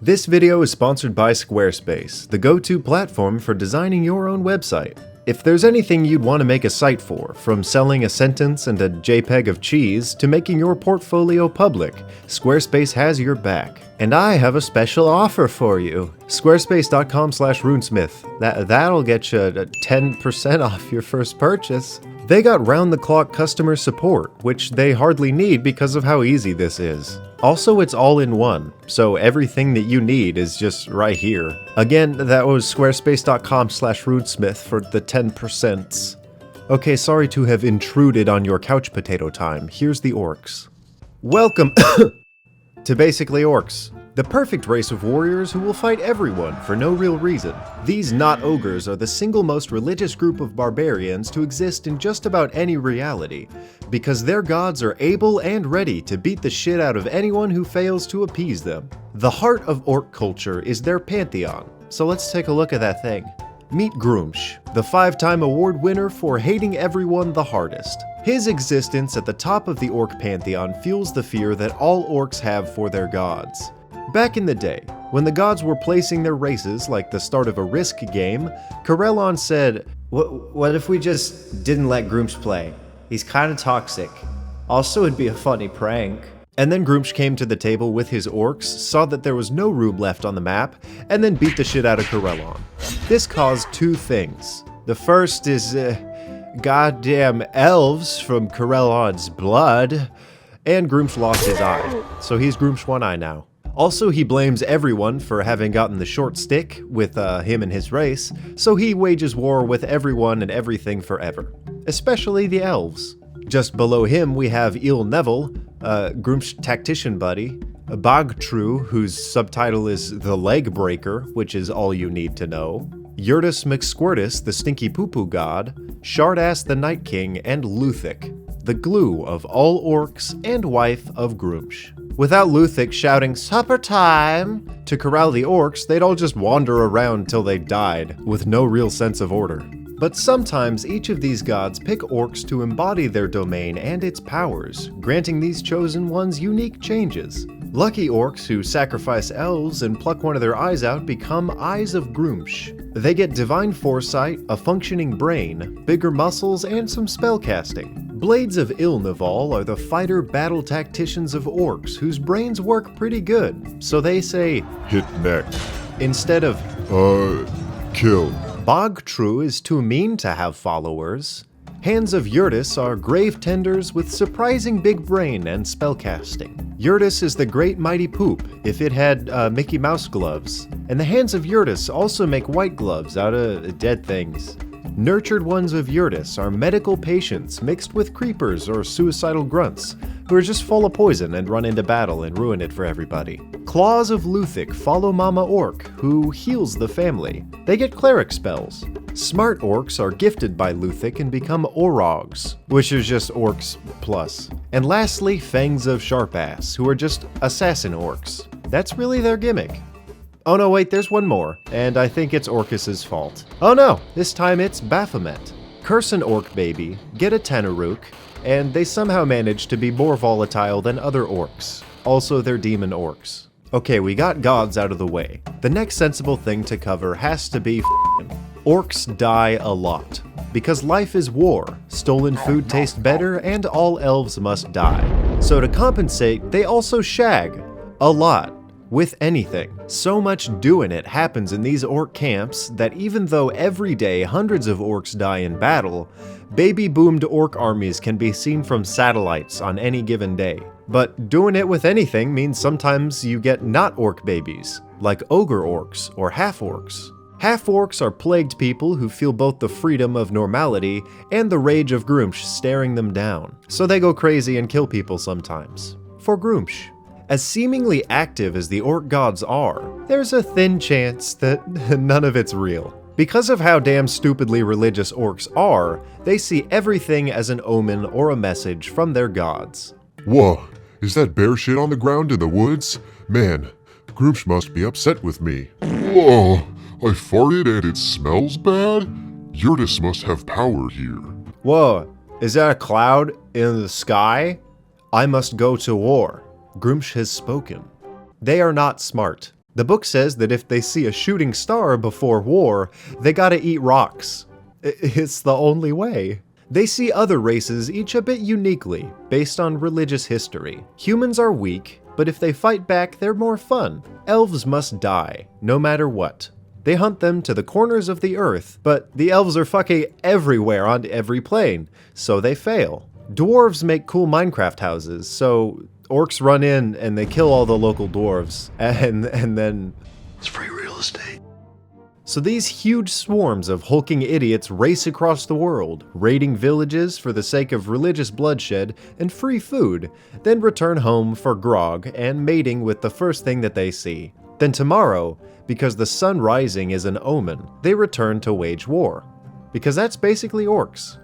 This video is sponsored by Squarespace, the go-to platform for designing your own website. If there's anything you'd want to make a site for, from selling a sentence and a JPEG of cheese to making your portfolio public, Squarespace has your back. And I have a special offer for you. Squarespace.com/runesmith. That'll get you 10% off your first purchase. They got round-the-clock customer support, which they hardly need because of how easy this is. Also, it's all in one, so everything that you need is just right here. Again, that was squarespace.com/runesmith for the 10%. Okay, sorry to have intruded on your couch potato time. Here's the orcs. Welcome to Basically Orcs, the perfect race of warriors who will fight everyone for no real reason. These not ogres are the single most religious group of barbarians to exist in just about any reality, because their gods are able and ready to beat the shit out of anyone who fails to appease them. The heart of orc culture is their pantheon, so let's take a look at that thing. Meet Grumsh, the 5-time award winner for hating everyone the hardest. His existence at the top of the orc pantheon fuels the fear that all orcs have for their gods. Back in the day, when the gods were placing their races like the start of a Risk game, Corellon said, What if we just didn't let Grumsh play? He's kinda toxic. Also, it'd be a funny prank. And then Grumsh came to the table with his orcs, saw that there was no room left on the map, and then beat the shit out of Corellon. This caused two things. The first is, goddamn elves from Corellon's blood, and Grumsh lost his eye, so he's Grumsh One Eye now. Also, he blames everyone for having gotten the short stick with him and his race, so he wages war with everyone and everything forever, especially the elves. Just below him we have Il Neville, Grumsh tactician buddy, Bogtrue, whose subtitle is The Leg Breaker, which is all you need to know, Yurtus McSquirtus, the Stinky Poo Poo God, Shardass the Night King, and Luthic, the glue of all orcs and wife of Grumsh. Without Luthic shouting, "Supper time!" to corral the orcs, they'd all just wander around till they died, with no real sense of order. But sometimes each of these gods pick orcs to embody their domain and its powers, granting these chosen ones unique changes. Lucky orcs who sacrifice elves and pluck one of their eyes out become Eyes of Grumsh. They get divine foresight, a functioning brain, bigger muscles, and some spellcasting. Blades of Ilnival are the fighter battle tacticians of orcs whose brains work pretty good, so they say, "Hit neck." instead of, Kill. Bogtrue is too mean to have followers. Hands of Yurtus are grave tenders with surprising big brain and spellcasting. Yurtus is the great mighty poop if it had Mickey Mouse gloves. And the hands of Yurtus also make white gloves out of dead things. Nurtured ones of Yurtus are medical patients mixed with creepers or suicidal grunts who are just full of poison and run into battle and ruin it for everybody. Claws of Luthic follow Mama Orc, who heals the family. They get cleric spells. Smart orcs are gifted by Luthic and become Orogs, which is just orcs plus. And lastly, Fangs of Sharpass, who are just assassin orcs. That's really their gimmick. Oh no, wait, there's one more, and I think it's Orcus's fault. Oh no, this time it's Baphomet. Curse an orc baby, get a Tanaruk, and they somehow manage to be more volatile than other orcs. Also, they're demon orcs. Okay, we got gods out of the way. The next sensible thing to cover has to be orcs die a lot. Because life is war, stolen food tastes better, and all elves must die. So to compensate, they also shag. A lot. With anything. So much doing it happens in these orc camps that even though every day hundreds of orcs die in battle, baby-boomed orc armies can be seen from satellites on any given day. But doing it with anything means sometimes you get not orc babies, like ogre orcs or half-orcs. Half-orcs are plagued people who feel both the freedom of normality and the rage of Grumsh staring them down, so they go crazy and kill people sometimes. For Grumsh. As seemingly active as the orc gods are, there's a thin chance that none of it's real. Because of how damn stupidly religious orcs are, they see everything as an omen or a message from their gods. Whoa, is that bear shit on the ground in the woods? Man, Grumsh must be upset with me. Whoa, I farted and it smells bad? Yurtus must have power here. Whoa, is that a cloud in the sky? I must go to war. Grumsh has spoken. They are not smart. The book says that if they see a shooting star before war, they gotta eat rocks. It's the only way. They see other races each a bit uniquely, based on religious history. Humans are weak, but if they fight back, they're more fun. Elves must die, no matter what. They hunt them to the corners of the earth, but the elves are fucking everywhere on every plane, so they fail. Dwarves make cool Minecraft houses, so orcs run in and they kill all the local dwarves, and then... It's free real estate. So these huge swarms of hulking idiots race across the world, raiding villages for the sake of religious bloodshed and free food, then return home for grog and mating with the first thing that they see. Then tomorrow, because the sun rising is an omen, they return to wage war. Because that's basically orcs.